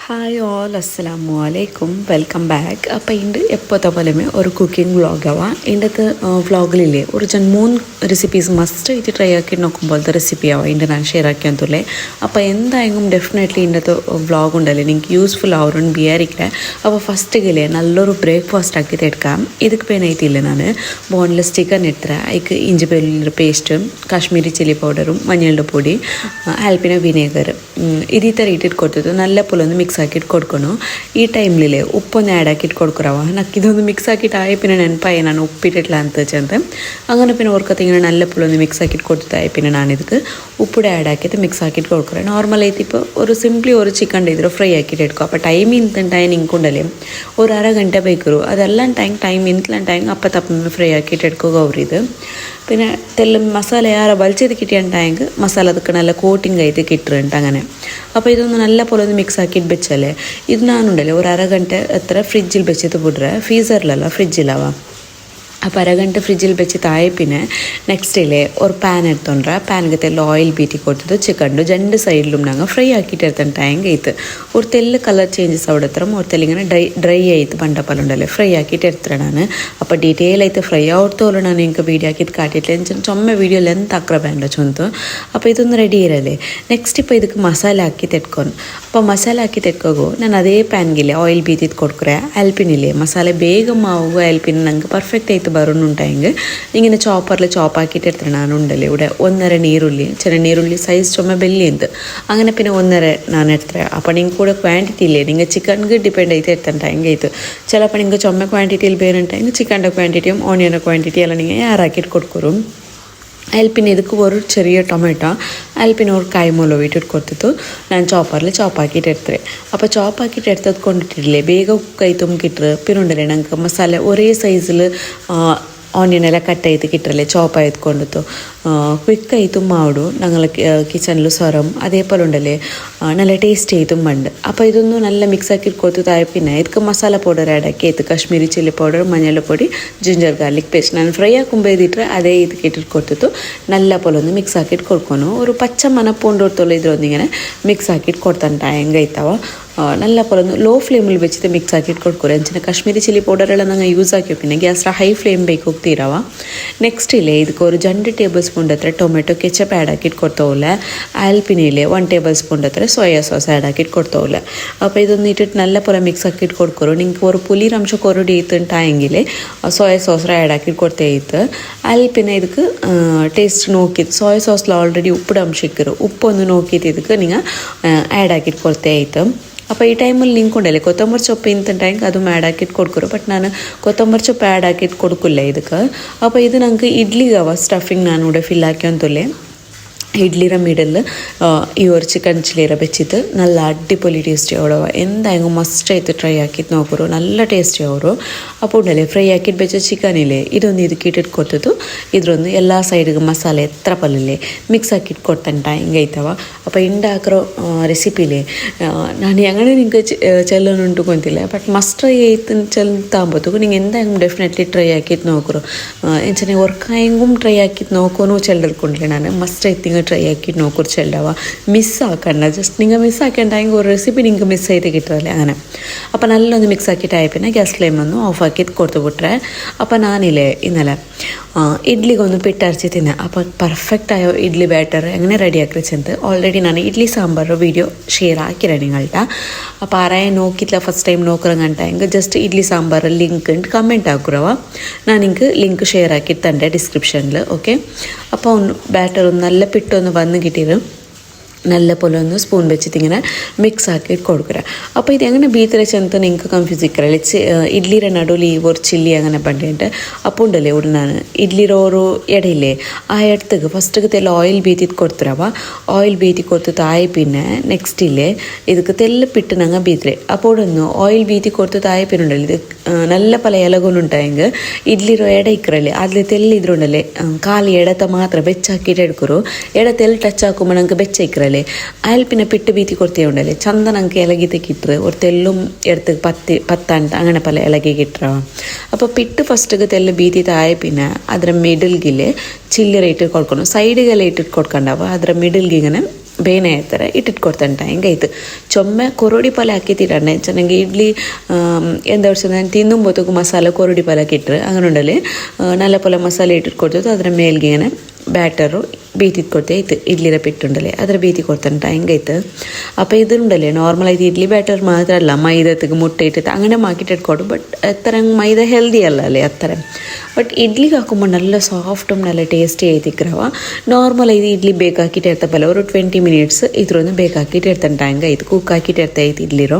Hi all, അസ്സലാമു അലൈക്കും, welcome back. അപ്പോൾ ഇതിൻ്റെ എപ്പോഴത്തെ പോലെയുമേ ഒരു കുക്കിംഗ് വ്ളോഗാവാം. ഇതിൻ്റെ വ്ളോഗിലില്ലേ ഒരു 3 റെസിപ്പീസ് മസ്റ്റ് ആയിട്ട് ട്രൈ ആക്കി നോക്കുമ്പോഴത്തെ റെസിപ്പി ആവാം ഇതിൻ്റെ ഞാൻ ഷെയർ ആക്കിയാൻ തുള്ളേ. അപ്പോൾ എന്തായെങ്കിലും ഡെഫിനറ്റ്ലി ഇതിൻ്റെ വ്ളോഗ് ഉണ്ടല്ലേ നിങ്ങൾക്ക് യൂസ്ഫുൾ ആവുമെന്ന് വിചാരിക്കേ. അപ്പോൾ ഫസ്റ്റിലെ നല്ലൊരു ബ്രേക്ക്ഫാസ്റ്റ് ആക്കി എടുക്കാം. ಇದಕ್ಕೆ ಬೇನಾಯ್ತಿಲ್ಲ ನಾನು ಬೋನ್ಲೆಸ್ ಚಿಕನ್ ಇಟ್ಟರೆ ಅದಕ್ಕೆ ಇಂಜಿ ಬೆಳ್ಳುಳ್ಳಿ ಪೇಸ್ಟು, ಕಾಶ್ಮೀರಿ ಚಿಲ್ಲಿ ಪೌಡರು, ಮಂಜಳ ಪುಡಿ, ಆಲ್ಪಿನ ವಿನೇಗರ್ ಇದೇ ಥರ ಇಟ್ಟಿಟ್ಕೊಡ್ತಿದ್ದು നല്ല പോലെ ഒന്ന് മിക്സ് ആക്കിയിട്ട് കൊടുക്കണം. ഈ ടൈമിൽ ഉപ്പൊന്ന് ആഡ് ആക്കിയിട്ട് കൊടുക്കുറാവാ. നക്കിതൊന്ന് മിക്സ് ആക്കിയിട്ട് ആയ പിന്നെ ನೆನಪಾയി ನಾನು ಉಪ್ಪಿಟ್ಟಿಲ್ಲ ಅಂತ വെച്ചಂತ അങ്ങനെ പിന്നെ ഓർക്കത്തെ ഇങ്ങനെ നല്ല പോലെ ഒന്ന് മിക്സ് ആക്കിയിട്ട് കൊടുത്തായി പിന്നെ ഞാനിದಕ್ಕೆ ഉപ്പിടെ ആഡ് ആക്കിയിട്ട് മിക്സ് ആക്കിയിട്ട് കൊടുക്കുറേ. നോർമലായിട്ട് ഇപ്പോൾ ഒരു സിംപ്ലി ഒരു ಚಿಕನ್ ಇದ್ರೆ ಫ್ರೈ ಆಕಿಟ್ಟು ಇಟ್ಕೊ. അപ്പോൾ ಟೈಮ್ ಇಂತ ಟೈಮ್ ಹಿಂಗೆ ഒരു അര ಗಂಟೆ ಬೇಕರು ಅದೆಲ್ಲ ಟೈಮ್ ಇಂತಲ ಟೈಮ್ ಅಪ್ಪತ್ತಪ್ಪ ಫ್ರೈ ಆಕಿಟ್ಟು ಇಟ್ಕೋಗ ಅವ್ರಿದು. പിന്നെ തെല്ലും മസാല ಯಾರ ಬಲ್ಚಿದ കിട്ടിയുണ്ടായെങ്കിൽ മസാല ಅದಕ್ಕೆ നല്ല കോട്ടിങ് ആയിട്ട് കിട്ടുന്നുണ്ട് അങ്ങനെ. അപ്പോൾ ഇതൊന്ന് നല്ല പോലെ ഒന്ന് മിക്സ് ആക്കിയിട്ട് വെച്ചാലേ ഇത് നാനുണ്ടല്ലേ ഒരു അര ಗಂಟೆ ಹತ್ರ ಫ್ರಿಜ್ಜಿൽ വെച്ചിട്ട് ಬಿಡ್ರೆ, ಫ್ರೀಸರ್ಲಲ್ಲ ಫ್ರಿಜ್ಜಿಲ್ಲವ. അപ്പോൾ അര ಗಂಟೆ ಫ್ರಿಜ್ಜಿൽ വെച്ചിട്ട് ആയ പിന്നെ നെക്സ്റ്റിലെ ഒരു പാൻ എടുത്തോണ്ട പാനിಗೆ തെല്ല ಆಯಿಲ್ ಬೀಟಿ ಕೊಡ್ತಿದ್ದು ಚಿಕನ್ രണ്ട് സൈഡിലും ഞങ്ങൾ ഫ്രൈ ആക്കിയിട്ട് എടുത്തിട്ടായെങ്കിൽ കഴിത്ത് ഒരു തെല്ല് കളർ ചേഞ്ചസ് അവിടെ എത്ര ഒരു തെല്ലിങ്ങനെ ಡ್ರೈ ಆಯ್ತು ಬಂಡಪಲ್ ಉಂಡಲ್ಲೇ ಫ್ರೈ ಹಾಕಿಟ್ಟು ಇರ್ತಾರೆ ನಾನು. അപ്പോൾ ಡೀಟೇಲ್ ಆಯ್ತು ಫ್ರೈ ಆಡ್ತೋಲ್ಲ ನಾನು ಇಂಕ ವೀಡಿಯೋ ಹಾಕಿದ್ದು ಕಾಟಿಟ್ಲೆ ಚೊಮ್ಮೆ ವೀಡಿಯೋ ಲೆಂತ್ ಹಾಕ್ರ ಬೇಡ ಚೊಂತು. അപ്പോൾ ഇതൊന്ന് ರೆಡಿ ಇರಲಿ. ನೆಕ್ಸ್ಟ್ ഇപ്പോൾ ಇದಕ್ಕೆ ಮಸಾಲೆ ಹಾಕಿ ತೆಟ್ಕೊಂಡು അപ്പോൾ ಮಸಾಲೆ ಹಾಕಿ ತೆಟ್ಕೋಗು ನಾನು ಅದೇ ಪ್ಯಾನ್ಗಿಲ್ಲ ಆಯಿಲ್ ಬೀತಿದ್ದು ಕೊಡ್ಕೊರೆ. ಆಲ್ಪಿನಿല്ലേ ಮಸಾಲೆ ಬೇಗ ಮಾವು ಆಲ್ಪಿನ್ ನಂಗೆ ಪರ್ಫೆಕ್ಟ್ ಆಯ್ತು ಬರೋನುಂಟಾയെങ്കിൽ ഇങ്ങനെ ചോപ്പറിൽ ചോപ്പാക്കിയിട്ട് എടുത്തിട്ട് ഞാനുണ്ടല്ലേ ഇവിടെ 1.5 നീരുള്ളി, ചില നീരുള്ളി സൈസ് ചുമ ಬೆಲ್ಲಿ ಅಂತ അങ്ങനെ പിന്നെ 1.5 ನಾನು എടുത്തേ. അപ്പോൾ നിങ്ങൾക്ക് ಕೂಡ ಕ್ವಾಂಟಿಟಿ ಇಲ್ಲೇ നിങ്ങൾ ಚಿಕನ್ಗೆ ಡಿಪೆಂಡ್ ಆಯ್ತು എടുത്തിട്ടായെങ്കിൽ ಆಯ್ತು. ചിലപ്പോൾ നിങ്ങൾക്ക് ചുമ ക്വാണ്ടിറ്റിയിൽ ಬೇರೆಂಟಾയെങ്കിൽ ಚಿಕൻ്റെ ಕ್ವಾಂಟಿಟಿയും ഓണിയൻ്റെ ക്വാണ്ടിറ്റി ಎಲ್ಲ നിങ്ങൾ ಯಾರಾಕಿಟ್ಟು ಕೊಡ್ಕೊರು. അതിൽ പിന്നെ ಇದಕ್ಕೆ ഒരു ചെറിയ ടൊമാറ്റോ അതിൽ പിന്നെ ഒരു കായ്മൂല ഇട്ടിട്ട് കൊടുത്തിട്ട് ഞാൻ ചോപ്പറിൽ ചോപ്പാക്കിയിട്ട് എടുത്തേ. അപ്പോൾ ചോപ്പാക്കിയിട്ട് എടുത്തത് കൊണ്ടിട്ടില്ലേ ಬೇಗ ಕುಕ್ಕಾಯ್ತು ಕಿಟ್ರೆ പിന്നെ ഉണ്ടല്ലേ ഞങ്ങൾക്ക് ಮಸಾಲೆ ഒരേ ಸೈಜಲ್ಲಿ ಆನಿಯನ್ ಎಲ್ಲ ಕಟ್ ಆಯ್ತು ಕಿಟ್ರಲ್ಲೇ ചോപ്പ് ಆಯ್ದುಕೊಂಡಿತ್ತು ಕ್ವಿಕ್ ಆಯಿತು ಮಾಡು ഞങ്ങൾ കിച്ചണിൽ സ്വരം അതേപോലെ ഉണ്ടല്ലേ നല്ല ടേസ്റ്റ് ചെയ്തും ഉണ്ട്. അപ്പോൾ ഇതൊന്നും നല്ല മിക്സ് ആക്കി കൊടുത്തതായ പിന്നെ ಇದಕ್ಕೆ മസാല പൗഡർ ആഡ് ആക്കി ഇത് ಕಾಶ್ಮೀರಿ ಚಿಲ್ಲಿ ಪೌಡರ್, ಮಂಜಳ ಪುಡಿ, ಜಿಂಜರ್ ಗಾರ್ಲಿಕ್ ಪೇಸ್ಟ್ ನಾನು ಫ್ರೈ ಹಾಕೊಂಬ ಇದಿಟ್ರೆ ಅದೇ ಇದಕ್ಕೆ ಇಟ್ಟಿಟ್ಟು ಕೊಡ್ತಿತ್ತು നല്ല പോലെ ഒന്ന് മിക്സ് ആക്കിയിട്ട് കൊടുക്കണം. ഒരു പച്ച മണപ്പൂണ്ടോടത്തോളം ഇതൊന്നിങ്ങനെ മിക്സ് ആക്കിയിട്ട് കൊടുത്തಂಟ ಹೆಂಗೈತಾವ നല്ല പോലെ ഒന്ന് ലോ ഫ്ലെയിമിൽ വെച്ചിട്ട് മിക്സ് ആക്കിയിട്ട് കൊടുക്കുക. എന്നുവെച്ചാൽ കാശ്മീരി ചില്ലി പൗഡറെಲ್ಲ ನಂಗೆ ಯೂಸ್ ಆಗಿ പിന്നെ ಗ್ಯಾಸ್ರ ಹೈ ಫ್ಲೇಮ್ ಬೇಕು ಹೋಗ್ತಿರವ. ನೆಕ್ಸ್ಟ್ ಇಲ್ಲೇ ಇದಕ್ಕೆ ഒരു 2 ಟೇಬಲ್ ಸ್ಪೂನ್ ಹತ್ರ ಟೊಮೆಟೊ ಕೆಚಪ್ ಆ್ಯಡ್ ಹಾಕಿಟ್ಟು ಕೊಡ್ತಾವಲ್ಲ. ಆಲ್ಪಿನಿಲೆ 1 ಟೇಬಲ್ ಸ್ಪೂನ್ ಹತ್ರ ಸೋಯಾ ಸಾಸ್ ಆ್ಯಡ್ ಹಾಕಿಟ್ಟು ಕೊಡ್ತಾವಲ್ಲ. അപ്പോൾ ഇതൊന്ന് ഇട്ടിട്ട് നല്ല പോലെ മിക്സ് ആക്കിയിട്ട് കൊടുക്കറു. നിങ്ങൾക്ക് ഒരു പുളിരംശ കൊರಡಿ ಇತ್ತಂಟಾയെങ്കിലേ ಸೋಯಾ ಸಾಸ್ ಆ್ಯಡ್ ಹಾಕಿಟ್ಟು ಕೊಡ್ತೇ ಇತ್ತು. ಅಲ್ಲಿ പിന്നെ ಇದಕ್ಕೆ ಟೇಸ್ಟ್ ನೋಕಿದ್ದು ಸೋಯಾ ಸಾಸ್ಲ ಆಲ್ರೆಡಿ ಉಪ್ಪು ಅಂಶ ಇಕ್ಕರು ಉಪ್ಪೊಂದು ನೋಕಿದ್ದು ಇದಕ್ಕೆ നിങ്ങൾ ಆ್ಯಡ್ ಹಾಕಿಟ್ಟು ಕೊಡ್ತೇ ಇತ್ತು. അപ്പോൾ ഈ ടൈമിൽ നിങ്ങൾക്ക് ഉണ്ടല്ലേ കൊത്തമ്പരി ചൊപ്പ് ಇಂತಂಟಾയെങ്കിൽ അതും ಆ್ಯಡ್ ಹಾಕಿಟ್ಟು ಕೊಡ್ಕೊರು. ಬಟ್ ನಾನು ಕೊತ್ತಂಬರಿ ಸೊಪ್ಪು ಆ್ಯಡ್ ಹಾಕಿಟ್ಟು ಕೊಡ್ಕಿಲ್ಲ ಇದಕ್ಕೆ. അപ്പോൾ ಇದು ನಂಗೆ ಇಡ್ಲಿಗವ ಸ್ಟಫಿಂಗ್ ನಾನು ഇവിടെ ಫಿಲ್ ಹಾಕ್ಯಂತುಲ್ಲೆ. ഇഡ്ലിര മിഡിൽ ഈ ഒരു ചിക്കൻ ചില്ലിര വെച്ചിട്ട് നല്ല അടിപൊളി ടേസ്റ്റി ആവുക. എന്തായാലും മസ്റ്റായിട്ട് ട്രൈ ആക്കിയിട്ട് നോക്കൂ, നല്ല ടേസ്റ്റി ആവുള്ളൂ. അപ്പോൾ ഉണ്ടല്ലേ ഫ്രൈ ആക്കിയിട്ട് വെച്ച ചിക്കനില്ലേ ഇതൊന്ന് ಇದಕ್ಕಿಟ್ಟಿಟ್ಟು ಕೊಡ್ತಿದ್ದು ಇದ್ರೊಂದು ಎಲ್ಲ ಸೈಡ್ಗೆ ಮಸಾಲೆ ಎತ್ತರ ಪಲ್ಲಿಲೆ ಮಿಕ್ಸ್ ಹಾಕಿಟ್ಟು ಕೊಡ್ತಂಟ ಹಿಂಗೈತವ. അപ്പോൾ ഉണ്ടാക്കിರೋ ರೆಸಿಪಿಲೇ ನಾನು അങ്ങനെ നിങ്ങൾക്ക് ചെല്ലുന്നുണ്ട് ಗೊತ್ತಿಲ್ಲ. ಬಟ್ ಮಸ್ಟ್ ಟ್ರೈ ಆಯ್ತು ചെല്ലുത്താകുമ്പോഴത്തേക്കും നിങ്ങൾ എന്തായാലും ഡെഫിനെറ്റ്ലി ಟ್ರೈ ಆಕಿಟ್ಟು ನೋಕರು. ಎಂಚನೆ ವರ್ಕಾಯಂಗೂ ಟ್ರೈ ಆಕಿಟ್ಟು ನೋಕೋನು ಚೆಲ್ಲದ್ಕೊಂಡಿಲ್ಲ ನಾನು ಮಸ್ಟ್ ಆಯ್ತು ട്രൈ ആക്കിയിട്ട് നോക്കൊരു ചെല്ലവ മിസ് ആക്കണ്ട. ജസ്റ്റ് നിങ്ങൾ മിസ് ആക്കേണ്ടെങ്കിൽ ഒരു റെസിപ്പി നിങ്ങൾക്ക് മിസ് ചെയ്ത് കിട്ടുമല്ലേ അങ്ങനെ. അപ്പോൾ നല്ലൊന്ന് മിക്സ് ആക്കിയിട്ടായ പിന്നെ ഗ്യാസ് ഫ്ലെയിം ഒന്ന് ഓഫ് ആക്കിയിട്ട് കൊടുത്തു വിട്ടേ. അപ്പോൾ ഞാനില്ലേ ഇന്നലെ ഇഡ്ലിಗೊಂದು പിട്ടരച്ച് തിന്നെ. അപ്പോൾ പെർഫെക്റ്റായ ഇഡ്ലി ബാറ്റർ എങ്ങനെ റെഡിയാക്കി വെച്ചത് ഓൾറെഡി ನಾನು ಇಡ್ಲಿ ಸಾಂಬಾರು ವೀಡಿಯೋ ಶೇರ್ ಹಾಕಿರ ನಿங்கள்ட்ட. അപ്പോൾ ആരായ നോക്കിയില്ല ഫസ്റ്റ് ടൈം നോക്കുറങ്ങಂಟಾയെങ്കിൽ ಜಸ್ಟ್ ಇಡ್ಲಿ ಸಾಂಬಾರು ಲಿಂಕ್ ಉಂಟು ಕಮೆಂಟ್ ಹಾಕುರವ. ನಾನು ನಿಂಗೆ ಲಿಂಕ್ ಶೇರ್ ಹಾಕಿಟ್ಟು ತಂದೆ ಡಿಸ್ಕ್ರಿಪ್ಷನ್ಲು. ಓಕೆ. അപ്പോൾ ಒಂದು ಬ್ಯಾಟರ್ ಒಂದು നല്ല പിട്ടൊന്ന് വന്ന് കിട്ടിയത് നല്ല പോലെ ഒന്ന് സ്പൂൺ വെച്ചിട്ട് ഇങ്ങനെ മിക്സ് ആക്കിയിട്ട് കൊടുക്കുക. അപ്പോൾ ഇതെങ്ങനെ ബീത്തരച്ചെന്ത് നിങ്ങൾക്ക് കൺഫ്യൂസ് ഇക്കറല്ലേ. ഇഡ്ലിയുടെ നടുവിൽ ഈ ഒരു ചില്ലി അങ്ങനെ പണ്ടിട്ട് അപ്പോൾ ഉണ്ടല്ലേ ഇവിടെ ನಾನು ಇಡ್ಲಿರೋ ಎಡೆಯಿല്ലേ ಆ ಎಡ್ತಗೆ ಫಸ್ಟಿಗೆ ತೆಲ್ಲ ಆಯಿಲ್ ಬೀತಿದ್ದು ಕೊಡ್ತಿರವ. ಆಯಿಲ್ ಬೀತಿ ಕೊಡ್ತಿತ್ತು ಆಯ പിന്നെ ನೆಕ್ಸ್ಟ್ ಇಲ್ಲೇ ಇದಕ್ಕೆ ತೆಲ್ಲ ಪಿಟ್ಟು ನಂಗೆ ಬೀತ್ರೆ. അപ്പോൾ ഒന്ന് ഓയിൽ ബീത്തി കൊടുത്തിട്ട് ആയ പിന്നെ ഉണ്ടല്ലേ ഇത് നല്ല പല ഇലകളുണ്ടായെങ്കിൽ ഇഡ്ലിರೋ എട ഇക്കറല്ലേ അതിൽ തെല്ല ഇದ್ರುണ്ടല്ലേ ಖಾಲಿ ಎಡತ ಮಾತ್ರ ಬೆಚ್ಚಾಕಿಟ್ಟು എടുക്കുರು. ಎಡ ತೆಲ್ಲ ಟಚ್ ಹಾಕುമ്പോൾ ನಂಗೆ ಬೆಚ್ಚ ಇಕ್ಕರಲ್ಲ ಉಂಡಲೆ ಅಲ್ಪಿನ ಪಿಟ್ಟು ಬೀತಿ ಕೊಡ್ತೇ ಉಂಡಲೆ ಚಂದ ನಂಗೆ ಎಲಗಿತೆ ಕಿಟ್ರು ഒരു തെല്ലും എടുത്ത് പത്താണ്ട് അങ്ങനെ പല ഇളകി കിട്ടുക. അപ്പോൾ പിട്ട് ഫസ്റ്റ് തെല്ല് ബീതി തായ പിന്നെ ಅದರ ಮಿಡಲ್ಗಿಲೆ ಚಿಲ್ಲರೆ ಇಟ್ಟು ಕೊಡ್ಕೊಂಡು ಸೈಡಿಗೆಲ್ಲ ಇಟ್ಟಿಟ್ಟು ಕೊಡ್ಕೊಂಡವ ಅದರ ಮಿಡಲ್ಗೆ ಇങ്ങനെ ಬೇನೆ ಥರ ಇಟ್ಟಿಟ್ಟು ಕೊಡ್ತಾನೆ ಹಿಂಗಾಯ್ತು. ಚೊಮ್ಮೆ ಕೊರಡಿ ಪಲ್ಯ ಹಾಕಿತ್ತಿಡಣ್ಣೆ ಚೆನ್ನಾಗಿ ಇಡ್ಲಿ ಎಂದ ವರ್ಷ ನಾನು ತಿನ್ನುമ്പോತಕ್ಕೂ ಮಸಾಲೆ ಕೊರಡಿ ಪಲ್ಯಕ್ಕೆ ಇಟ್ಟರೆ അങ്ങനെ ഉണ്ടല്ലേ നല്ല പോലെ മസാല ഇട്ടിട്ട് കൊടുത്തത് ಅದರ ಮೇಲ್ಗೆ ഇങ്ങനെ ಬ್ಯಾಟರು ಬೀತಿದ್ದು ಕೊಡ್ತಾಯಿತ್ತು ಇಡ್ಲಿರ ಪಿಟ್ಟುಂಡಲೆ ಅದರ ಬೀತಿ ಕೊಡ್ತಾನೆ ಹಿಂಗಾಯ್ತು. അപ്പോൾ ഇതുണ്ടല്ലേ നോർമലായിട്ട് ഇഡ്ലി ബാറ്റർ മാത്രമല്ല മൈദത്തേക്ക് മുട്ട ഇട്ടിട്ട് അങ്ങനെ മാക്കിയിട്ട് കൊടുക്കും. ബട്ട് അത്ര മൈദ ഹെൽത്തി അല്ല അല്ലേ അത്ര. ಬಟ್ ಇಡ್ಲಿಗೆ ಹಾಕೊಂಬೋದು നല്ല ಸಾಫ್ಟುം നല്ല ಟೇಸ್ಟಿ ಆಯ್ತಿಕ್ರವ. ನಾರ್ಮಲಾಗಿ ಇಡ್ಲಿ ಬೇಕಾಕಿಟ್ಟು ಇರ್ತಪ್ಪಲ್ಲ ഒരു 20 minutes ಇದ್ರೊಂದು ಬೇಕಾಕಿಟ್ಟು ಇರ್ತಾನೆ ಹಿಂಗಾಯ್ತು ಕುಕ್ ಹಾಕಿಟ್ಟು ಇರ್ತೈತೆ ಇಡ್ಲಿರೋ.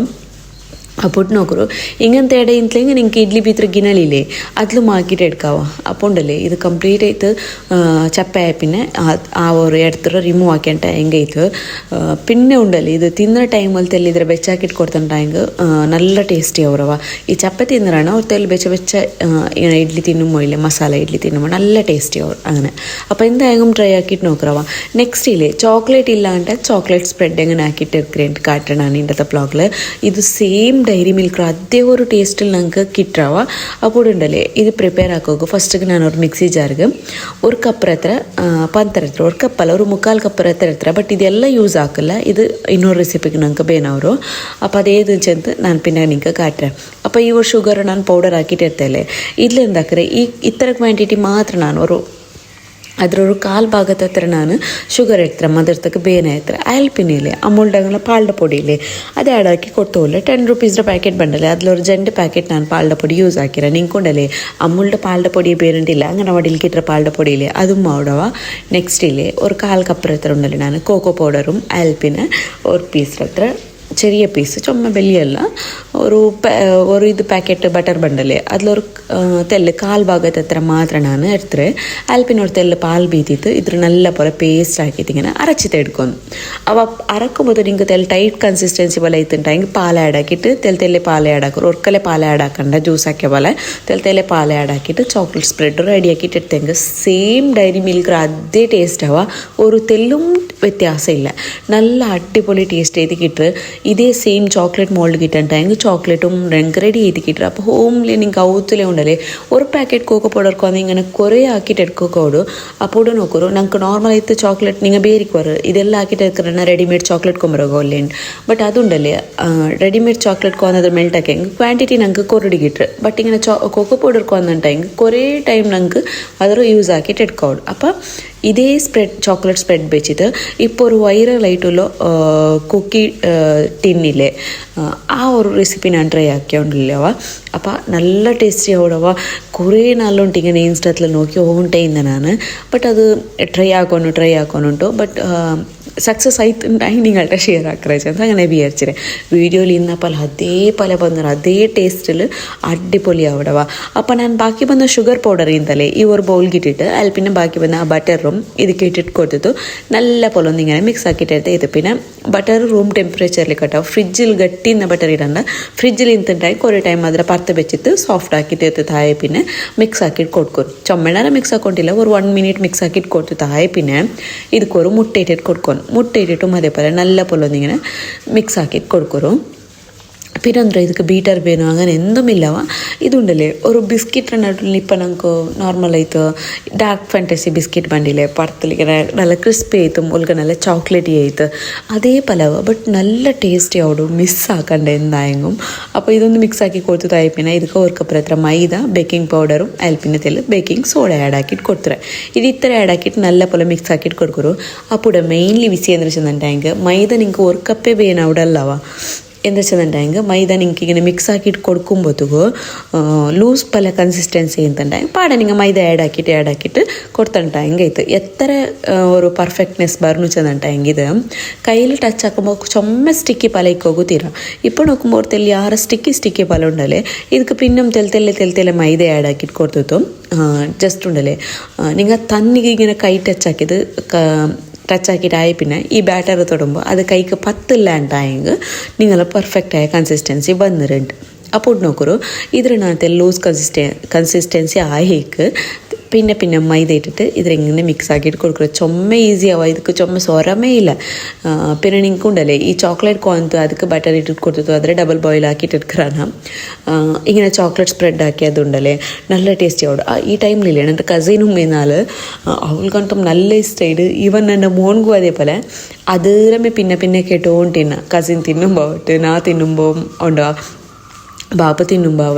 അപ്പോൾ നോക്കൂ ഇങ്ങനത്തെ ഇടയിലെങ്കിൽ നിങ്ങൾക്ക് ഇഡ്ലി ബീത്ര ഗിനലില്ലേ അതിൽ മാക്കിയിട്ട് എടുക്കാവോ. അപ്പോൾ ഉണ്ടല്ലേ ഇത് കംപ്ലീറ്റ് ആയിട്ട് ചപ്പയായ പിന്നെ ആ ഒരു എടുത്തിട്ട് റിമൂവ് ആക്കേണ്ട ಹೆಂಗೈತು. പിന്നെ ഉണ്ടല്ലേ ഇത് തിന്നുന്ന ടൈമಲ್ಲಿ ഇದ್ರ ಬೆಚ್ಚಾಕಿಟ್ಟು ಕೊಡ್ತಾನೆ നല്ല ടേസ്റ്റി ಅವರವ. ಈ ಚಪ್ಪೆ ತಿಂದ್ರಾണ് ಅವ್ರ ತೆಲ್ಲಿ ಬೆಚ್ಚ ഇങ്ങനെ ഇഡ്ലി തിന്നുമ്പോൾ ഇല്ലേ മസാല ഇഡ്ലി തിന്നുമ്പോൾ നല്ല ടേസ്റ്റി അവർ അങ്ങനെ. അപ്പോൾ എന്തായാലും ട്രൈ ആക്കിയിട്ട് നോക്കറവ. നെക്സ്റ്റ് ഇല്ലേ ചോക്ലേറ്റ് ഇല്ലാണ്ട് ചോക്ലേറ്റ് സ്പ്രെഡ് എങ്ങനെ ആക്കിയിട്ട് എടുக்கிறேன் കാട്ടണാണ് ഇന്നത്തെ വ്ളോഗിൽ. ഇത് സെയിം ഡೈರಿ ಮಿಲ್ಕ್ ಅದೇ ഒരു ಟೇಸ್ಟಲ್ಲಿ ನಂಗೆ ಕಿಟ್ಟಾವ. അപ്പോൾ ഉണ്ടല്ലേ ഇത് പ്രിപ്പയർ ആക്കുക. ഫസ്റ്റ് ഞാൻ ഒരു മിക്സി ജാർക്ക് ഒരു കപ്പ് ಹತ್ರ ಪಂತರ ಹತ್ರ ഒരു ಕಪ್ಪಲ್ಲ ഒരു 3/4 ಕಪ್ ಹತ್ರ ಬಟ್ ಇದೆಲ್ಲ ಯೂಸ್ ಹಾಕಲ್ಲ. ಇದು ಇನ್ನೊಂದು ರೆಸಿಪಿಗೆ ನಂಗೆ ಬೇನವರು. അപ്പോൾ അതേത് ചെന്ന് ನಾನು പിന്നെ ನಿಂಗೆ ಕಾಟ್ರೆ. അപ്പോൾ ಈ ഒരു ಶುಗರ್ ನಾನು ಪೌಡರ್ ಹಾಕಿಟ್ಟು ಇರ್ತೇಲೆ ಇಲ್ಲಿ ಎಂದಾಕ್ರೆ ಈ ಇತರ ಕ್ವಾಂಟಿಟಿ ಮಾತ್ರ ನಾನು ഒരു ಅದರ ഒരു 1/4 ഭാഗത്ത് ಹತ್ರ ನಾನು ಶುಗರ್ ಇಡ್ತಾರೆ ಮದರ್ತಕ್ಕೆ ಬೇನೆ ಇರ್ತಾರೆ ಅಲ್ಪಿನಿಲೆ ಅಮೂಲ್ಡಗಳ ಪಾಲ್ಡ പൊടിയില്ലേ അത് ആഡ് ആക്കി കൊടുത്തോല്ലേ 10 rupees പാക്കറ്റ് ബണ്ടല്ലേ അതിലൊരു 2 പാക്കറ്റ് ನಾನು പാൽഡ പൊടി യൂസ് ആക്കിര നിങ്ങക്കൊണ്ടല്ലേ അമൂൽഡ പാൽഡ പൊടി ಬೇರೆಂಟಿಲ್ಲ അങ്ങനെ വടിയിൽ കിട്ടുന്ന പാൽഡ പൊടിയില്ലേ അതും മാവടവ. നെക്സ്റ്റ് ഇല്ലേ ഒരു 1/4 കപ്പ് ಹತ್ರ ഉണ്ടല്ലേ ನಾನು ಕೋಕೋ ಪೌಡറും അൽപ്പിന് ഒരു പീസ് ಹತ್ರ ചെറിയ പീസ് ചുമ വലിയല്ല ഒരു ഇത് പാക്കറ്റ് ബട്ടർ ബണ്ടല്ലേ അതിലൊരു തെല്ല് 1/4 ഭാഗത്ത് അത്ര മാത്രം ನಾನು എടുത്തത്. അൽപ്പിനൊരു തെല്ല് പാൽ ബീത്തിട്ട് ഇത്ര നല്ല പോലെ പേസ്റ്റ് ആക്കിയിട്ട് ഇങ്ങനെ അരച്ചിട്ട് എടുക്കുന്നു. അവ അരക്കുമ്പോൾ നിങ്ങൾക്ക് തെല്ല് ടൈറ്റ് കൺസിസ്റ്റൻസി പോലെ ആയിട്ടുണ്ടെങ്കിൽ പാൽ ആഡ് ആക്കിയിട്ട് തെല്ല് പാൽ ആഡ് ആക്കും. ഒർക്കലെ പാൽ ആഡ് ആക്കണ്ട ജ്യൂസ് ആക്കിയ പോലെ തെല്ല് പാൽ ആഡ് ആക്കിയിട്ട് ചോക്ലേറ്റ് സ്പ്രെഡ് റെഡി ആക്കിയിട്ട് എടുത്തെങ്കിൽ സെയിം ഡയറി മിൽക്ക് അതേ ടേസ്റ്റ് ആവുക. ഒരു തെല്ലും വ്യത്യാസമില്ല. നല്ല അടിപൊളി ടേസ്റ്റ് ചെയ്ത് കിട്ടുക. ಇದೇ ಸೇಮ್ ಚಾಕ್ಲೇಟ್ ಮೋಲ್ಡ್ ಗಿಟ್ಟಂಟಾಯಂಗೆ ಚಾಕ್ಲೇಟು ನಂಗೆ ರೆಡಿ ಐತಿಕಿಟ್ರೆ അപ്പോൾ ഹോംലി നിങ്ങൾക്ക് ഔത്തിലേ ഉണ്ടല്ലേ ഒരു പാക്കറ്റ് കോക്കോ പൗഡർക്ക് വന്ന് ഇങ്ങനെ കുറേ ആക്കിയിട്ട് എടുക്കോಡು. അപ്പോൾ നോക്കൂ ഞങ്ങൾക്ക് നോർമലായിട്ട് ചോക്ലേറ്റ് നിങ്ങൾ ಬೇರಿಕೋರು ಇದೆಲ್ಲ ಹಾಕಿಟ್ಟು എടുക്കുന്ന ರೆಡಿಮೇಡ್ ചോക്ലേറ്റ് കൊമ്പറോല്ലേ. ಬಟ್ അതുണ്ടല്ലേ ರೆಡಿಮೇಡ್ ചോക്ലേറ്റ് വന്നത് ಮೆಲ್ಟ್ ಆಗಿ ಕ್ವಾಂಟಿಟಿ ನಂಗೆ ಕೊರಡಿ ಗಿಟ್ರೆ. ಬಟ್ ഇങ്ങനെ ಕೋಕೋ ಪೌಡർക്ക് വന്നിട്ടുണ്ടെങ്കിൽ കുറേ ടൈം ನಂಗೆ ಅದರ ಯೂಸ್ ಹಾಕಿಟ್ಟು എടുക്കോಡು. അപ്പോൾ ഇതേ സ്പ്രെഡ് ചോക്ലേറ്റ് സ്പ്രെഡ് വെച്ചിട്ട് ഇപ്പോൾ ഒരു വൈറലായിട്ടുള്ള കുക്കി ടിന്നില്ലേ ആ ഒരു റെസിപ്പി ഞാൻ ട്രൈ ആക്കിയോണ്ടില്ലവ. അപ്പോൾ നല്ല ടേസ്റ്റി ആവുടവ. കുറേ നാളുണ്ട് ഇങ്ങനെ ഇൻസ്റ്റത്തിൽ നോക്കി ഓൺടൈന്ന് ನಾನು. ಬಟ್ ಅದು ಟ್ರೈ ಆಕೋನುಂಟು. ಬಟ್ ಸಕ್ಸಸ್ ಆಯ್ತುಂಟಾಗಿ ನಿങ്ങളുടെ ഷെയർ ആക്കറേച്ച് ಅಂತ അങ്ങനെ വിചാരിച്ചേ. വീഡിയോയിൽ ഇന്നപ്പോൾ അതേ പല ಬಂದರು അതേ ടേസ്റ്റിൽ അടിപൊളി ആവിടവ. അപ്പോൾ ഞാൻ ബാക്കി വന്ന ഷുഗർ പൗഡർ ഇന്നലെ ഈ ഒരു ബൗളിൽ ഇട്ടിട്ട് അതിൽ പിന്നെ ബാക്കി വന്ന ആ ബട്ടറും ಇದಕ್ಕೆ ಇಟ್ಟಿಟ್ಟು ಕೊಡ್ತಿತ್ತು നല്ല പോലെ ഒന്നിങ്ങനെ ಮಿಕ್ಸ್ ಹಾಕಿಟ್ಟಿರ್ತೆ. ಇದು പിന്നെ ಬಟರ್ ರೂಮ್ ಟೆಂಪ್ರೇಚರ್ಲಿ ಕಟ್ಟಾವ. ಫ್ರಿಜ್ಜಿൽ ಗಟ್ಟಿನ ಬಟರ್ ಇಡಂಡ ಫ್ರಿಜ್ಜಿൽ ಇಂತಂಟಾയി കുറേ ടൈം ಅದರ ಪರ್ತ ಬೆಚ್ಚಿತ್ತು ಸಾಫ್ಟ್ ಹಾಕಿಟ್ಟಿರ್ತೆ ತಾಯಿ പിന്നെ ಮಿಕ್ಸ್ ಹಾಕಿಟ್ಟು ಕೊಡ್ಕೊರು. ಚೊಮ್ಮೆಣ್ಣಾರ ಮಿಕ್ಸ್ ಹಾಕೊಂಡಿಲ್ಲ ഒരു 1 minute ಮಿಕ್ಸ್ ಹಾಕಿಟ್ಟು ಕೊಡ್ತು ತಾಯಿ പിന്നെ ಇದಕ್ಕೊರು മുട്ട ഇട്ടിട്ട് കൊടുക്കും. മുട്ട ഇട്ടിട്ടും അതേപോലെ നല്ല പോലെ ഒന്നിങ്ങനെ ಮಿಕ್ಸ್ ಹಾಕಿಟ್ಟು കൊടുക്കൊരു. പിന്നെ എന്താ ಇದಕ್ಕೆ ബീറ്റർ ಬೇನು അങ്ങനെ എന്തുമില്ലവ. ഇതുണ്ടല്ലേ ഒരു ബിസ്ക്കറ്റ് രണ്ടായിട്ടുള്ള ഇപ്പം നമുക്ക് നോർമലായിട്ട് ഡാർക്ക് ഫാൻറ്റസി ബിസ്ക്കറ്റ് ಬಂದಿല്ലേ ಪರ್ತಲಿಗೆ നല്ല ക്രിസ്പി ആയിട്ടും ഉൾಗೆ നല്ല ചോക്ലേറ്റി ആയിട്ട് അതേ പലവ. ബട്ട് നല്ല ടേസ്റ്റി ആവും മിസ് ആക്കണ്ട എന്തായെങ്കിലും. അപ്പോൾ ഇതൊന്ന് മിക്സ് ആക്കി കൊടുത്തു തായി പിന്നെ ಇದಕ್ಕೆ ഒരു കപ്പ് ಹತ್ರ മൈദ ಬೇಕಿಂಗ್ ಪೌಡರು അതിൽ പിന്നെ തെല്ല് ಬೇಕಿಂಗ್ ಸೋಡಾ ಆ್ಯಡ್ ಹಾಕಿಟ್ಟು ಕೊಡ್ತಾರೆ. ಇದು ಇತರ ಆ್ಯಡ್ ಹಾಕಿಟ್ಟು നല്ല പോലെ ಮಿಕ್ಸ್ ಹಾಕಿಟ್ಟು ಕೊಡ್ಕೊರು. അപ്പോൾ മെയിൻലി വിഷയം എന്താ വെച്ചിട്ടുണ്ടെങ്കിൽ മൈദ നിങ്ങൾക്ക് ഒരു കപ്പേ വേണം അവിടെ അല്ലവ. എന്താ വെച്ചിട്ടുണ്ടെങ്കിൽ മൈദ നിങ്ങൾക്ക് ഇങ്ങനെ മിക്സ് ആക്കിയിട്ട് കൊടുക്കുമ്പോഴത്തേക്ക് ലൂസ് പല കൺസിസ്റ്റൻസി എന്തുണ്ടായി പാടെ നിങ്ങൾ മൈദ ആഡ് ആക്കിയിട്ട് കൊടുത്തിട്ടുണ്ടെങ്കിൽ ഇത് എത്ര ഒരു പെർഫെക്റ്റ്നെസ് പറഞ്ഞു ചെന്നിട്ടുണ്ടെങ്കിൽ ഇത് കയ്യിൽ ടച്ച് ആക്കുമ്പോൾ ചുമ സ്റ്റിക്കി പലയ്ക്കോകും തീരാം. ഇപ്പോൾ നോക്കുമ്പോൾ തെല്ലി ആറ് സ്റ്റിക്കി പല ഉണ്ടല്ലേ ಇದಕ್ಕೆ പിന്നെ തെല്ലെ മൈദ ആഡ് ആക്കിയിട്ട് കൊടുത്തിട്ടും ജസ്റ്റ് ഉണ്ടല്ലേ നിങ്ങൾ തന്നിಗೆ ഇങ്ങനെ കൈ ടച്ച് ആക്കിയത് ടച്ച് ആക്കിയിട്ടായി പിന്നെ ഈ ബാറ്റർ തൊടുമ്പോൾ അത് കൈക്ക് പത്തില്ലാണ്ടായെങ്കിൽ നിങ്ങൾ പെർഫെക്റ്റായ കൺസിസ്റ്റൻസി വന്നിട്ടുണ്ട്. അപ്പോൾ നോക്കൂ ഇതിനകത്ത് ലൂസ് കൺസിസ്റ്റൻസി ആയിക്ക് പിന്നെ പിന്നെ മൈദ ഇട്ടിട്ട് ഇതിലിങ്ങനെ മിക്സ് ആക്കിയിട്ട് കൊടുക്കുക. ചുമ ഈസി ആവുക, ಇದಕ್ಕೆ ചുമ സ്വരമേ ಇಲ್ಲ. പിന്നെ നിങ്ങൾക്കുണ്ടല്ലേ ഈ ചോക്ലേറ്റ് കോൺത്ത് ಅದಕ್ಕೆ ബട്ടർ ഇട്ടിട്ട് കൊടുത്തു അതിൽ ഡബിൾ ബോയിൽ ആക്കിയിട്ട് എടുക്കാറാണ്. ഇങ്ങനെ ചോക്ലേറ്റ് സ്പ്രെഡ് ആക്കിയതുണ്ടല്ലേ നല്ല ടേസ്റ്റി ആവും. ഈ ടൈമിലില്ലേ എൻ്റെ കസിനും എന്നാൽ അവൾക്കಂತೂ നല്ല ഇഷ്ടമായിട്ട്. ഈവൻ എൻ്റെ മോൻಗೂ അതേപോലെ അതിലമേ പിന്നെ പിന്നെ കേട്ടുകൊണ്ട് തിന്നാം. കസിൻ തിന്നുമ്പോൾ ഞാൻ തിന്നുമ്പോൾ ഉണ്ടോ ബാപ്പ തിന്നുമ്പോൾ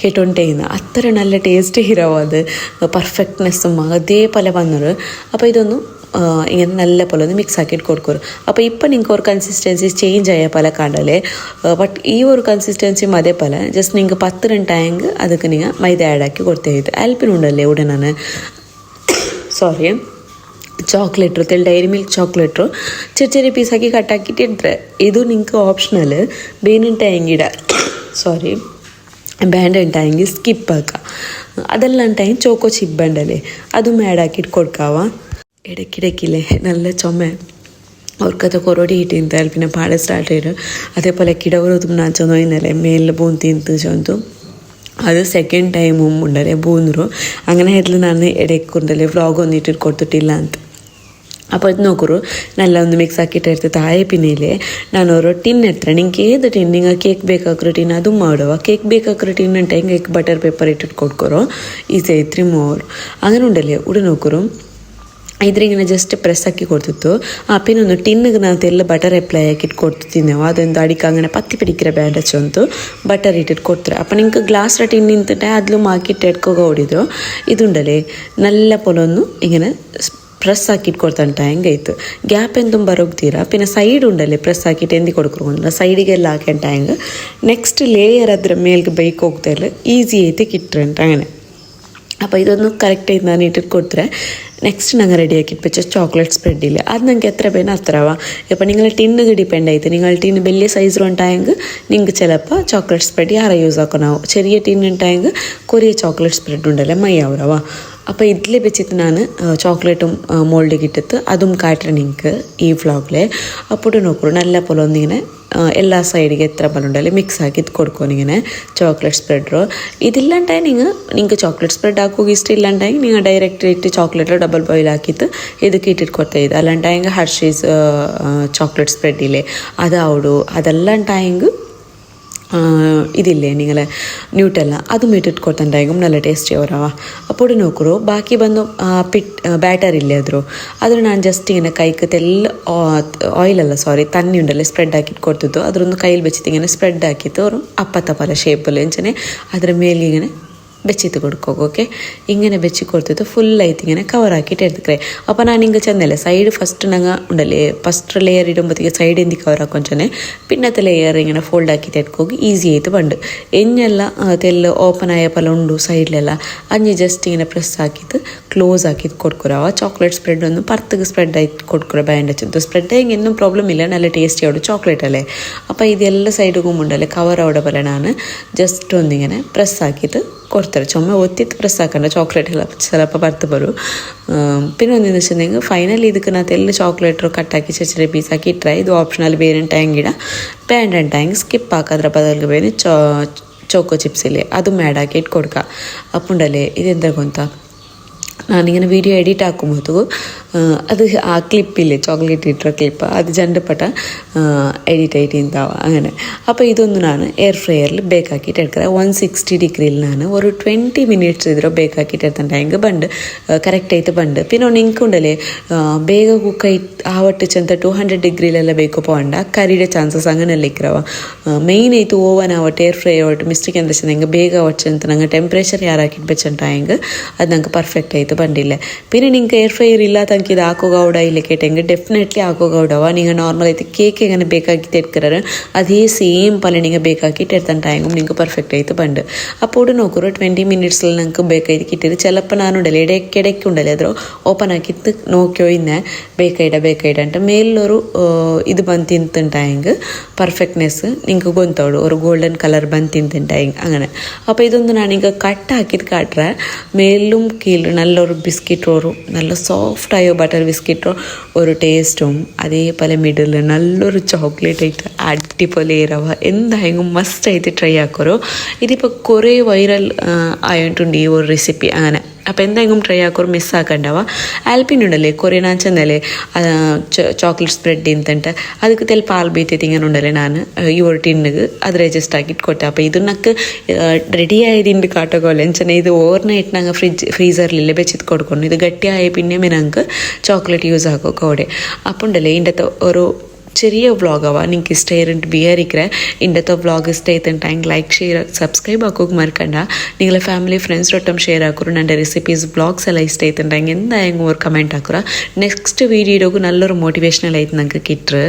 കേട്ടോണ്ടേ അത്ര നല്ല ടേസ്റ്റ് ഇരാവും. അത് പെർഫെക്റ്റ്നെസ്സും അതേപോലെ വന്നത്. അപ്പോൾ ഇതൊന്നും ഇങ്ങനെ നല്ല പോലെ ഒന്ന് മിക്സ് ആക്കിയിട്ട് കൊടുക്കും. അപ്പോൾ ഇപ്പം നിങ്ങൾക്ക് ഒരു കൺസിസ്റ്റൻസി ചേഞ്ച് ആയ പോലെ കാണല്ലേ. ബട്ട് ഈ ഒരു കൺസിസ്റ്റൻസിയും അതേപോലെ ജസ്റ്റ് നിങ്ങൾക്ക് 10 മിനിറ്റ് ಅದಕ್ಕೆ നിങ്ങൾ മൈദ ആഡ് ആക്കി കൊടുത്തേത് അൽപ്പിനുണ്ടല്ലേ ഉടനെ സോറി ചോക്ലേറ്റർ ഡയറി മിൽക്ക് ചോക്ലേറ്റർ ചെറിയ ചെറിയ പീസാക്കി കട്ടാക്കിയിട്ട് ഇട്ടേ. ഇത് നിങ്ങൾക്ക് ഓപ്ഷണൽ ಬೇನಿಂಟಾಗಿಡ സോറി ಬ್ಯಾಂಡ್ ഉണ്ടായെങ്കിൽ സ്കിപ്പാക്കാം. അതെല്ലാം ഉണ്ടായെങ്കിൽ ചോക്കോ ചിപ്പ് ബാൻഡല്ലേ അതും ആഡ് ആക്കിയിട്ട് കൊടുക്കാവ. ഇടയ്ക്കിടയ്ക്കില്ലേ നല്ല ചുമ ಅವ್ರಕತೆ ಕೊರಡಿ ಇಟ್ಟಿಂತಾರೆ പിന്നെ പാടെ സ്റ്റാർട്ട് ചെയ്തു. അതേപോലെ കിടവരും നാച്ചൊന്നും ഇന്നലെ മേലിൽ പൂന്ന് തിന്ത് ചൊന്തു അത് സെಕೆಂಡ್ ಟೈಮು ಉಂಡರೆ ಬೂಂದರು അങ്ങനെ ആയിട്ടുള്ള ನಾನು ഇടയ്ക്കുണ്ടല്ലേ വ്ളോഗ് ഒന്നും ഇട്ടിട്ട് കൊടുത്തിട്ടില്ല ಅಂತ. അപ്പോൾ ഇത് നോക്കൂ നല്ല ഒന്ന് മിക്സ് ആക്കിയിട്ട് എടുത്ത് താഴെ പിന്നില്ലേ ನಾನೊರು ಟಿನ್ ಎತ್ತರ ನಿಂಗೆ ಏದು ಟಿನ್ ನಿಂಗೆ ಕೇಕ್ ಬೇಕಾಗಿರೋ ಟಿನ್ ಅದು ಮಾಡುವ. ಕೇಕ್ ಬೇಕಾಗಿರೋ tin time cake butter paper ಇಟ್ಟಿಟ್ಟು ಕೊಡ್ಕೊರೋ ಈಸಿ ಐತ್ರಿ ಮೋರ್ അങ്ങനെ ഉണ്ടല്ലേ ഉടൻ നോക്കൂ ಇದ್ರಿങ്ങനെ ಜಸ್ಟ್ ಪ್ರೆಸ್ ಹಾಕಿ ಕೊಡ್ತಿತ್ತು. പിന്നെ ಒಂದು ಟಿನ್ನಿಗೆ ನಾವು ಎಲ್ಲ ಬಟರ್ ಅಪ್ಲೈ ಹಾಕಿಟ್ಟು ಕೊಡ್ತಿದ್ದೆವು. ಅದೊಂದು ಅಡಿಕೆ അങ്ങനെ പത്തി പിടിക്കിற ಬ್ಯಾಂಡೇಜ್ ಅಂತೂ ಬಟರ್ ಇಟ್ಟಿಟ್ಟು ಕೊಡ್ತಾರೆ. അപ്പം നിങ്ങൾക്ക് ഗ്ലാസ് ടിൻ നിന്നിട്ട് അതിലും ആക്കിയിട്ട് എടുക്കുക ഓടിದ್ರು ഇതുണ്ടല്ലേ നല്ല പോലെ ഒന്ന് ഇങ്ങനെ ಪ್ರೆಸ್ ಹಾಕಿಟ್ಟು ಕೊಡ್ತಾನೆ ಹೆಂಗಾಯ್ತು ಗ್ಯಾಪ್ ಎಂತೂ ಬರೋಗ್ತೀರಾ. പിന്നെ ಸೈಡ್ ಉಂಡಲ್ಲಿ ಪ್ರೆಸ್ ಹಾಕಿಟ್ಟು ಎಂದಿ ಕೊಡ್ಕೊಂಡು ಸೈಡಿಗೆಲ್ಲ ಹಾಕೊಂಡ ಹೆಂಗೆ ನೆಕ್ಸ್ಟ್ ಲೇಯರ್ ಅದರ ಮೇಲ್ಗೆ ಬೈಕ್ ಹೋಗ್ತಾ ಇಲ್ಲ ಈಸಿ ಐತೆ ಕಿಟ್ರಂಟ അങ്ങനെ. അപ്പോൾ ഇതൊന്ന് കറക്റ്റായിട്ട് ഞാൻ ഇട്ടിട്ട് കൊടുത്തേ. നെക്സ്റ്റ് ഞങ്ങൾ റെഡിയാക്കി വെച്ച ചോക്ലേറ്റ് സ്പ്രെഡില്ലേ അത് നിങ്ങൾക്ക് എത്ര പേന അത്രവാ. ഇപ്പോൾ നിങ്ങൾ ടിന്നിಗೆ ഡിപ്പെൻഡ് ആയിട്ട് നിങ്ങൾ ടിന്ന് വലിയ സൈസിൽ ഉണ്ടായെങ്കിൽ നിങ്ങൾക്ക് ചിലപ്പോൾ ചോക്ലേറ്റ് സ്പ്രെഡ് ಯಾರು യൂസ് ആക്കണാവും. ചെറിയ ടിന്ന് ഉണ്ടായെങ്കിൽ കൊറിയ ചോക്ലേറ്റ് സ്പ്രെഡ് ഉണ്ടല്ലേ മയ്യാവൂരവാ. അപ്പോൾ ഇതിൽ വെച്ചിട്ട് ഞാൻ ചോക്ലേറ്റും മോൾഡിൽ ഇട്ടിട്ട് അതും കാട്ടുക നിങ്ങൾക്ക് ഈ വ്ളോഗിൽ. അപ്പോൾ നോക്കൂ നല്ല പോലെ ഒന്നിങ്ങനെ എല്ലാ സൈഡിಗೆ എത്ര ബലുണ്ടല്ലേ മിക്സ് ആക്കിയിട്ട് കൊടുക്കുന്നിങ്ങനെ ചോക്ലേറ്റ് സ്പ്രെഡോ. ഇതില്ലാണ്ടായി നിങ്ങൾക്ക് ചോക്ലേറ്റ് സ്പ്രെഡ് ആക്കുക ഇഷ്ടം ഇല്ലാണ്ടായി നിങ്ങൾ ഡയറക്റ്റ് ഇട്ട് ചോക്ലേറ്റ് ಡಬಲ್ ಬಾಯ್ಲ್ ಹಾಕಿತ್ತು ಇದಕ್ಕೆ ಇಟ್ಟಿಟ್ಟು ಕೊಡ್ತಾ ಇದ್ದೆ. ಅಲ್ಲಂಟಾಯಂಗೆ ಹರ್ಷೀಸ್ ചോക്ലേറ്റ് സ്പ്രെഡ് ഇല്ലേ അതാവടു അതെല്ലാണ്ടായെങ്കിൽ ഇതില്ലേ നിങ്ങളെ ന്യൂട്ടെല്ല അതും ഇട്ടിട്ട് കൊടുത്തിട്ടുണ്ടായെങ്കിൽ നല്ല ടേസ്റ്റി ಅವರವ. അപ്പോൾ നോക്കൂ ബാക്കി ಬಂದು ಬ್ಯಾಟರ್ ಇಲ್ಲೇ ಆದರೂ ಅದ್ರ ನಾನು ಜಸ್ಟ್ ಇങ്ങനെ ಕೈಗೆ ತೆಲ್ಲ ಆಯಿಲಲ್ಲ ಸಾರಿ ತಣ್ಣಿ ಉಂಡಲ್ಲೇ ಸ್ಪ್ರೆಡ್ ಹಾಕಿಟ್ಟು ಕೊಡ್ತಿದ್ದು ಅದ್ರೊಂದು ಕೈಯಲ್ಲಿ ಬೆಚ್ಚಿತ್ತು ಇങ്ങനെ ಸ್ಪ್ರೆಡ್ ಹಾಕಿತ್ತು ಅವರು ಅಪ್ಪತ್ತಪ್ಪಲ ಶೇಪಲ್ಲಿ ಎಂಚನೆ ಅದರ ಮೇಲೆ ഇങ്ങനെ വെച്ചിട്ട് കൊടുക്കും. ഓക്കെ ഇങ്ങനെ വെച്ച് കൊടുത്തിട്ട് ഫുള്ളായിട്ട് ഇങ്ങനെ കവറാക്കിയിട്ട് എടുക്കേ. അപ്പോൾ ഞാൻ ഇങ്ങനെ ചെന്നല്ലേ സൈഡ് ഫസ്റ്റ് ഞങ്ങൾ ഉണ്ടല്ലേ ഫസ്റ്റ് ലെയർ ഇടുമ്പോഴത്തേക്ക് സൈഡ് എന്തി കവറാക്കും ചെന്നെ പിന്നത്തെ ലെയർ ഇങ്ങനെ ഫോൾഡ് ആക്കിയിട്ട് എടുക്കുക ഈസി ആയിട്ട് പണ്ട് എഞ്ഞെല്ല തെല്ല് ഓപ്പൺ ആയ പോലെ ഉണ്ടു സൈഡിലെല്ല അഞ്ഞ് ജസ്റ്റ് ഇങ്ങനെ പ്രസ് ആക്കിയിട്ട് ക്ലോസ് ആക്കിയിട്ട് കൊടുക്കുക. ചോക്ലേറ്റ് സ്പ്രെഡ് ഒന്ന് പുറത്തേക്ക് സ്പ്രെഡ് ആയിട്ട് കൊടുക്കുക. ബാൻഡേജ് സ്പ്രെഡ് ആയെങ്കിൽ ഒന്നും പ്രോബ്ലം ഇല്ല നല്ല ടേസ്റ്റി ആവും ചോക്ലേറ്റ് അല്ലേ. അപ്പോൾ ഇതെല്ലാം സൈഡിലും ഉണ്ടല്ലേ കവർ അവിടെ പോലെ ഞാൻ ജസ്റ്റ് ഒന്നിങ്ങനെ പ്രസ് ആക്കിയിട്ട് ಕೊಡ್ತಾರೆ. ಚೊಮ್ಮೆ ಒತ್ತಿತ್ತು ಪ್ರೆಸ್ ಹಾಕೊಂಡ್ರೆ ಚಾಕ್ಲೇಟ್ ಎಲ್ಲ ಸ್ವಲ್ಪ ಬರ್ತು ಬರು. പിന്നെ ಒಂದೇನು വെച്ചിട്ടുണ്ടെങ്കിൽ ಫೈನಲಿ ಇದಕ್ಕೆ ನಾನು ಎಲ್ಲ ಚಾಕ್ಲೇಟ್ರು ಕಟ್ ಹಾಕಿ ചെറിയ ಪೀಸ್ ಹಾಕಿ ಇಟ್ಟರೆ ಇದು ಆಪ್ಷನಲ್ ಬೇರೆ ಟೈಂಗಿಡ ಬ್ಯಾಂಡ್ ಟೈಂಗ್ ಸ್ಕಿಪ್ ಹಾಕೋದ್ರ ಬದಲಿಗೆ ಬೇರೆ ചോക്കോ ചിപ്സ് ഇല്ലേ അതും ആഡ് ആക്കിയിട്ട് കൊടുക്കുക. അപ്പം ഉണ്ടല്ലേ ഇതെന്താ ಗೊತ್ತಾ ನಾನಿങ്ങനെ വീഡിയോ എഡിറ്റ് ആക്കുമ്പോൾ അത് ആ ക്ലിപ്പില്ലേ ചോക്ലേറ്റ് ഇട്ട ക്ലിപ്പ് അത് ജണ്ടപ്പെട്ട എഡിറ്റ് ആയിട്ട് ഉണ്ടാവുക അങ്ങനെ. അപ്പോൾ ഇതൊന്നും ഞാൻ എയർ ഫ്രയറിൽ ബേക്കാക്കിയിട്ട് എടുക്കുന്നത് 160 ഡിഗ്രിയിൽ ഞാൻ ഒരു 20 മിനിറ്റ്സ് ഇതിലോ ബേക്കാക്കിയിട്ട് എടുത്തിട്ടുണ്ടെങ്കിൽ ബണ്ട് കറക്റ്റായിട്ട് ബണ്ട്. പിന്നെ നിങ്ങൾക്കുണ്ടല്ലേ ಬೇಗ ಕುಕ್ ಆವಟ್ಟು ಚೆಂತ 200 ಡಿಗ್ರಿಲೆಲ್ಲ ಬೇಕು പോകണ്ട ಕರಿയുടെ ಚಾನ್ಸಸ್ അങ്ങനെയല്ല ಇಕ್ರವ. മെയിൻ ആയിട്ട് ഓവൻ ആവട്ടെ എയർ ഫ്രൈ ആവട്ടെ മിസ്റ്റേക്ക് എന്താ വെച്ചാൽ ಬೇಗ ಆವಟ್ಟು ಅಂತ ನಂಗೆ ಟೆಂಪ್ರೇಚರ್ ಯಾರು ಹಾಕಿಟ್ಟು ಬೆಚ್ಚಂಟಾಯಂಗೆ ಅದು ನಂಗೆ ಪರ್ಫೆಕ್ಟ್ ಆಯಿತು ಬಂದಿಲ್ಲ. പിന്നെ നിങ്ങൾക്ക് എയർ ഫ്രൈയർ ഇല്ലാത്തಂಗೆ ಇದು ಹಾಕೋಗೌಡ ಇಲ್ಲ ಕೇಟಂಗೆ ಡೆಫಿನೆಟ್ಲಿ ಹಾಕೋಗೌಡವ നിങ്ങൾ നോർമൽ ആയിട്ട് കേക്ക് എങ്ങനെ ബേക്കാക്കിയിട്ട് എടുക്കുന്നത് അതേ സെയിം പോലെ നിങ്ങൾ ബേക്കാക്കിയിട്ട് എടുത്തിട്ടായെങ്കിൽ നിങ്ങൾക്ക് പെർഫെക്റ്റ് ആയിട്ട് പണ്ട്. അപ്പോൾ നോക്കൂ 20 മിനിറ്റ്സിൽ നിങ്ങൾക്ക് ബേക്കായിട്ട് കിട്ടിയത് ചിലപ്പോൾ നാനുണ്ടല്ലേ ഇടയ്ക്കിടയ്ക്കുണ്ടല്ലേ അದ್ರ ಓಪನ್ ಹಾಕಿತ್ತು ನೋಕ್ಯೋ ಇನ್ನು ಬೇಕಾಯ್ಡ ಅಂತ ಮೇಲೊರು ಇದು ಬಂದು ತಿಂತುಂಟಾಯಂಗೆ ಪರ್ಫೆಕ್ಟ್ನೆಸ್ ನಿಂಗೆ ಗೊತ್ತವಡು ഒരു ഗോൾഡൻ കളർ ಬಂದು ತಿಂತುಂಟಾಯಂಗೆ അങ്ങനെ. അപ്പോൾ ഇതൊന്ന് ನಾನೀಗ ಕಟ್ ಹಾಕಿದ್ದು ಕಾಟ್ರೆ ಮೇಲೂ ಕೀಳು ನಲ್ಲೊರು ಬಿಸ್ಕಿಟ್ ಅವರು നല്ല സോഫ്റ്റായ ബട്ടർ ബിസ്ക്കറ്റോ ഒരു ടേസ്റ്റും അതേപോലെ മിഡിൽ നല്ലൊരു ചോക്ലേറ്റ് ആയിട്ട് അടിപൊളിയായിരവ എന്തായെങ്കിലും മസ്റ്റ് ആയിട്ട് ട്രൈ ആക്കോരോ ഇതിപ്പോൾ കുറേ വൈറൽ ആയിട്ടുണ്ട് ഈ ഒരു റെസിപ്പി അങ്ങനെ അപ്പോൾ എന്തായെങ്കിലും ട്രൈ ആക്കോರು ಮಿಸ್ ಆಕಂಡವ ಆಲ್ಪಿನುಂಡಲೆ ಕೊರೆ ನಾಚಂದಲೆ ಚಾಕ್ಲೇಟ್ ಸ್ಪ್ರೆಡ್ ಇಂತಂಟ ಅದಕ್ಕೆ ತೆಲ್ಪ ಹಾಲು ಬೇಯ್ತೈತಿ ಹಿಂಗೆ ಉಂಡಲೆ ನಾನು ಈ ஒரு ಟಿನ್ನಿಗೆ ಅದು ರೆಜಿಸ್ಟ್ ಆಗಿಟ್ಟು ಕೊಟ್ಟೆ അപ്പോൾ ಇದು ನಕ್ಕೆ ರೆಡಿ ಆಯ್ದಿಂಡು ಕಾಟಗೋಲೆ ಎಂಚನೆ ಇದು ಓವರ್ ನೈಟ್ ನಂಗೆ ഫ്രീസറിലെ വെച്ചിട്ട് കൊടുക്കുന്നു ഇത് ഗട്ടിയായ പിന്നെ നമുക്ക് ചോക്ലേറ്റ് യൂസ് ആക്കോ കോടെ അപ്പോൾ ഉണ്ടല്ലേ ഇതിൻ്റെ ഒരു ചെറിയ വ്ളോഗാവാ നിങ്ങൾക്ക് ഇഷ്ടമായിട്ട് വിചാരിக்கிறேன் ഇന്നത്തെ വ്ളോഗ് ഇഷ്ടമായിട്ടുണ്ടെങ്കിൽ ലൈക്ക് ഷെയർ സബ്സ്ക്രൈബ് ആക്കുക മറക്കണ്ട നിങ്ങളെ ഫാമിലി ഫ്രണ്ട്സിനൊട്ടും ഷെയർ ആക്കുക എൻ്റെ റെസിപ്പീസ് വ്ളോഗ്സ് എല്ലാം ഇഷ്ടമായിട്ടുണ്ടെങ്കിൽ എന്തായാലും ഒരു കമൻറ്റ് ആക്കുക നെക്സ്റ്റ് വീഡിയോക്ക് നല്ലൊരു മോട്ടിവേഷണൽ ആയിട്ട് നിങ്ങൾക്ക് കിട്ടുക